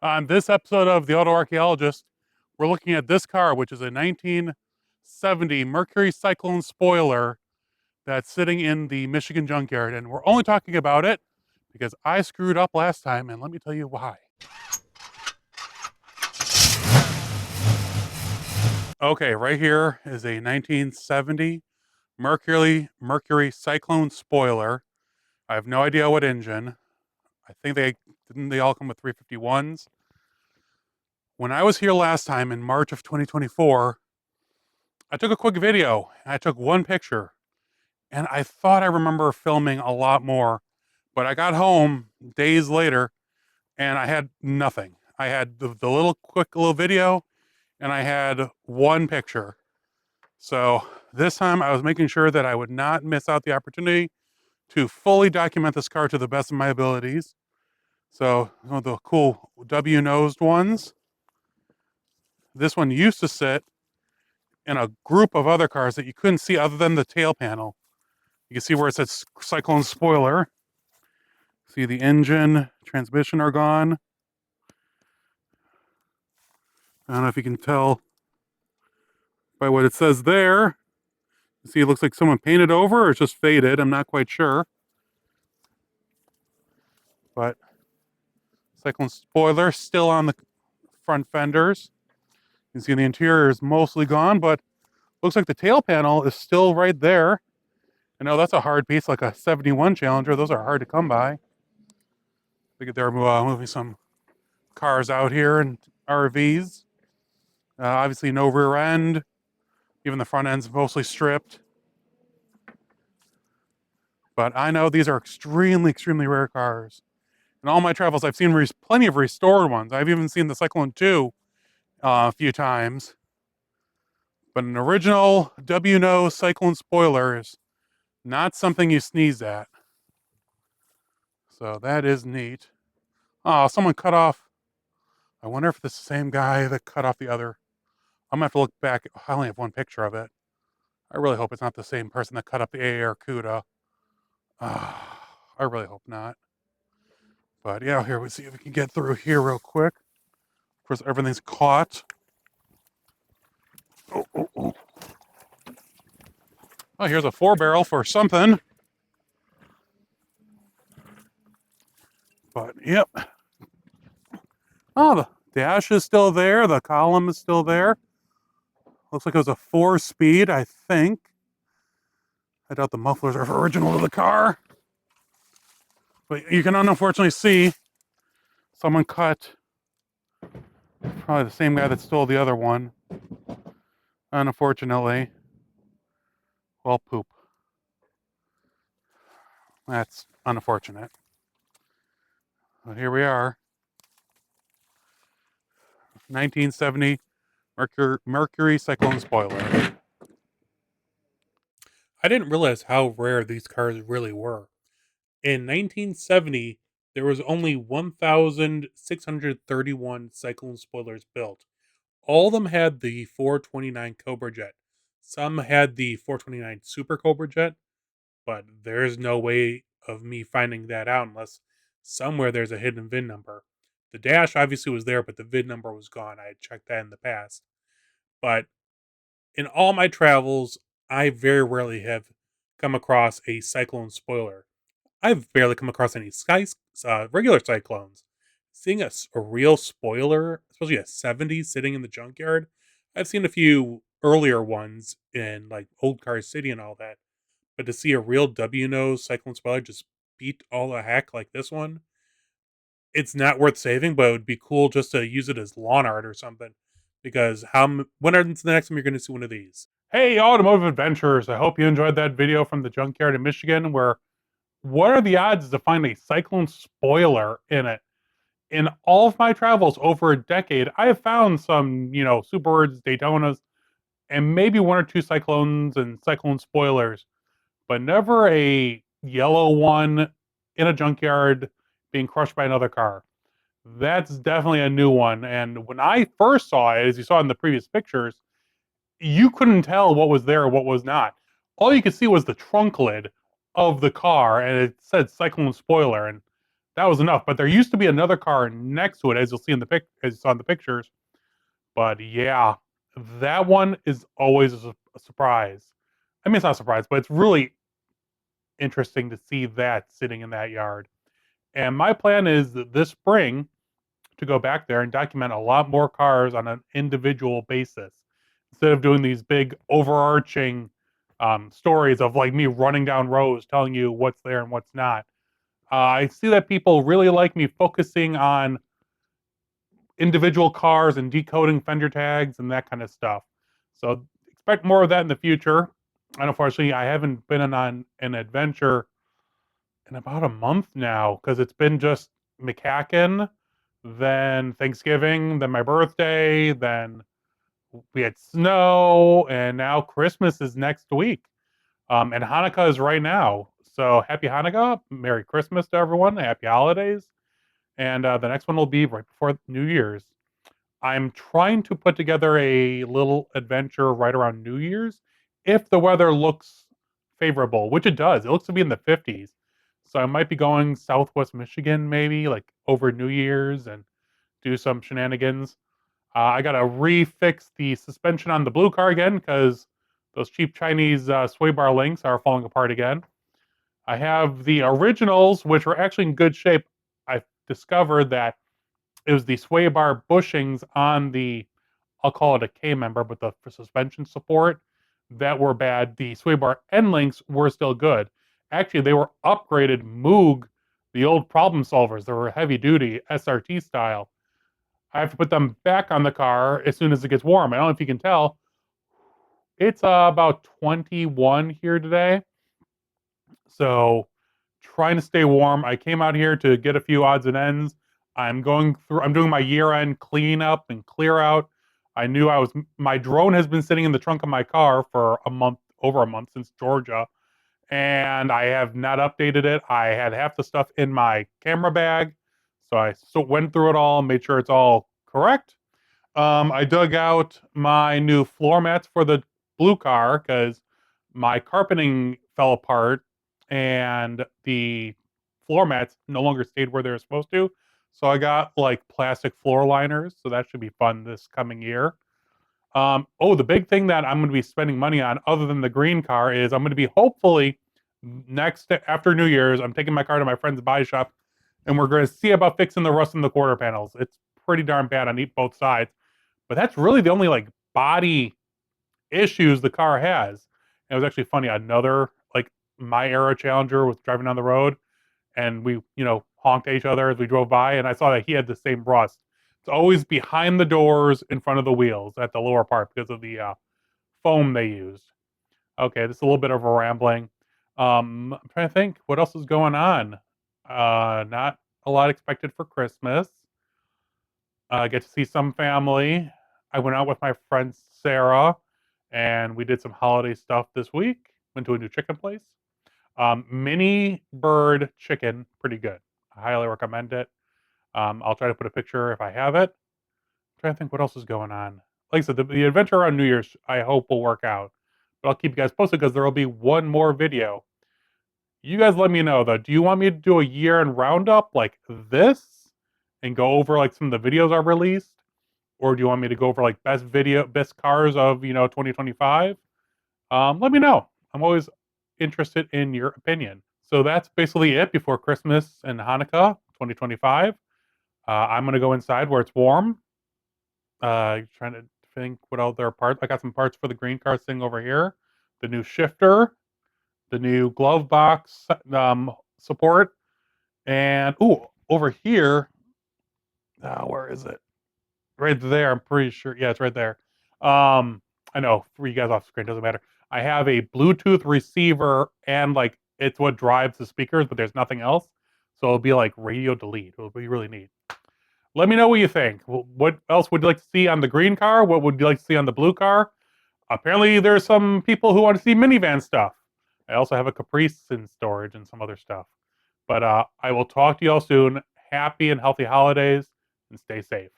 On this episode of The AutoArchaeologist, we're looking at this car, which is a 1970 Mercury Cyclone Spoiler that's sitting in the Michigan Junkyard. And we're only talking about it because I screwed up last time, and let me tell you why. Okay, right here is a 1970 Mercury Cyclone Spoiler. I have no idea what engine. I think they all come with 351s. When I was here last time in March of 2024, I took a quick video. I took one picture, and I thought I remember filming a lot more, but I got home days later and I had nothing. I had the little quick little video, and I had one picture. So this time I was making sure that I would not miss out the opportunity to fully document this car to the best of my abilities. So the cool W-nosed ones. This one used to sit in a group of other cars that you couldn't see other than the tail panel. You can see where it says Cyclone Spoiler. See, the engine, transmission are gone. I don't know if you can tell by what it says there. See, it looks like someone painted over, or it's just faded. I'm not quite sure. But Cyclone Spoiler still on the front fenders. You can see the interior is mostly gone, but looks like the tail panel is still right there. I know that's a hard piece, like a 71 Challenger. Those are hard to come by. Look at they're moving some cars out here and RVs. Obviously, no rear end. Even the front end's mostly stripped. But I know these are extremely rare cars. In all my travels, I've seen plenty of restored ones. I've even seen the Cyclone 2 a few times. But an original W-nose Cyclone Spoiler is not something you sneeze at. So that is neat. Oh, someone cut off. I wonder if it's the same guy that cut off the other. I'm gonna have to look back. I only have one picture of it. I really hope it's not the same person that cut up the AAR CUDA. I really hope not. But yeah, here we see if we can get through here real quick. Of course, everything's caught. Oh, here's a 4-barrel for something. But yep. Oh, the dash is still there. The column is still there. Looks like it was a 4-speed, I think. I doubt the mufflers are original to the car. But you can unfortunately see someone cut, probably the same guy that stole the other one. Unfortunately. Well, poop. That's unfortunate. But here we are. 1970 Mercury Cyclone Spoiler. I didn't realize how rare these cars really were. In 1970, there was only 1,631 Cyclone Spoilers built. All of them had the 429 Cobra Jet. Some had the 429 Super Cobra Jet, but there's no way of me finding that out unless somewhere there's a hidden VIN number. The dash obviously was there, but the VIN number was gone. I had checked that in the past. But in all my travels, I very rarely have come across a Cyclone Spoiler. I've barely come across any regular Cyclones. Seeing a real spoiler, especially a 70 sitting in the junkyard, I've seen a few earlier ones in like Old Car City and all that. But to see a real W-nose Cyclone Spoiler just beat all the heck like this one, it's not worth saving, but it would be cool just to use it as lawn art or something. Because when are the next time you're going to see one of these? Hey, automotive adventurers! I hope you enjoyed that video from the junkyard in Michigan. Where what are the odds to find a Cyclone Spoiler in it? In all of my travels over a decade, I have found some, Superbirds, Daytonas, and maybe one or two Cyclones and Cyclone Spoilers, but never a yellow one in a junkyard being crushed by another car. That's definitely a new one. And when I first saw it, as you saw in the previous pictures, you couldn't tell what was there and what was not. All you could see was the trunk lid of the car, and it said Cyclone Spoiler, and that was enough. But there used to be another car next to it, as you'll see in the as you saw in the pictures. But yeah, that one is always a surprise. I mean, it's not a surprise, but it's really interesting to see that sitting in that yard. And my plan is that this spring to go back there and document a lot more cars on an individual basis instead of doing these big overarching stories of like me running down rows telling you what's there and what's not. I see that people really like me focusing on individual cars and decoding fender tags and that kind of stuff. So expect more of that in the future. And unfortunately, I haven't been on an adventure in about a month now because it's been just McCacken, then Thanksgiving, then my birthday, then we had snow, and now Christmas is next week. And Hanukkah is right now. So happy Hanukkah, Merry Christmas to everyone, happy holidays. And the next one will be right before New Year's. I'm trying to put together a little adventure right around New Year's if the weather looks favorable, which it does. It looks to be in the 50s. So I might be going Southwest Michigan maybe, like over New Year's and do some shenanigans. I got to refix the suspension on the blue car again because those cheap Chinese sway bar links are falling apart again. I have the originals, which were actually in good shape. I discovered that it was the sway bar bushings on the, I'll call it a K member, but the for suspension support that were bad. The sway bar end links were still good. Actually, they were upgraded Moog, the old problem solvers. They were heavy duty SRT style. I have to put them back on the car as soon as it gets warm. I don't know if you can tell. It's about 21 here today. So trying to stay warm. I came out here to get a few odds and ends. I'm doing my year-end cleanup and clear out. My drone has been sitting in the trunk of my car for over a month since Georgia, and I have not updated it. I had half the stuff in my camera bag, so I went through it all and made sure it's all correct. I dug out my new floor mats for the blue car because my carpeting fell apart and the floor mats no longer stayed where they were supposed to. So I got like plastic floor liners. So that should be fun this coming year. The big thing that I'm going to be spending money on, other than the green car, is I'm going to be hopefully after New Year's. I'm taking my car to my friend's body shop, and we're going to see about fixing the rust in the quarter panels. It's pretty darn bad on both sides, but that's really the only like body issues the car has. And it was actually funny. Another like my era Challenger was driving down the road, and we honked at each other as we drove by, and I saw that he had the same rust. It's always behind the doors, in front of the wheels, at the lower part because of the foam they used. Okay, this is a little bit of a rambling. I'm trying to think what else is going on. Not a lot expected for Christmas. Get to see some family. I went out with my friend Sarah, and we did some holiday stuff this week. Went to a new chicken place. Mini bird chicken, pretty good. I highly recommend it. I'll try to put a picture if I have it. I'm trying to think what else is going on. Like I said, the adventure on New Year's, I hope will work out. But I'll keep you guys posted because there will be one more video. You guys let me know though. Do you want me to do a year-end roundup like this and go over like some of the videos I've released? Or do you want me to go over like best cars of 2025? Let me know. I'm always interested in your opinion. So that's basically it before Christmas and Hanukkah 2025. I'm gonna go inside where it's warm. Trying to think what other parts. I got some parts for the green car sitting over here. The new shifter, the new glove box support, and over here. Where is it? Right there. I'm pretty sure. Yeah, it's right there. I know for you guys off screen doesn't matter. I have a Bluetooth receiver and like it's what drives the speakers, but there's nothing else. So it'll be like radio delete. It'll be really neat. Let me know what you think. What else would you like to see on the green car? What would you like to see on the blue car? Apparently, there's some people who want to see minivan stuff. I also have a Caprice in storage and some other stuff. But I will talk to you all soon. Happy and healthy holidays and stay safe.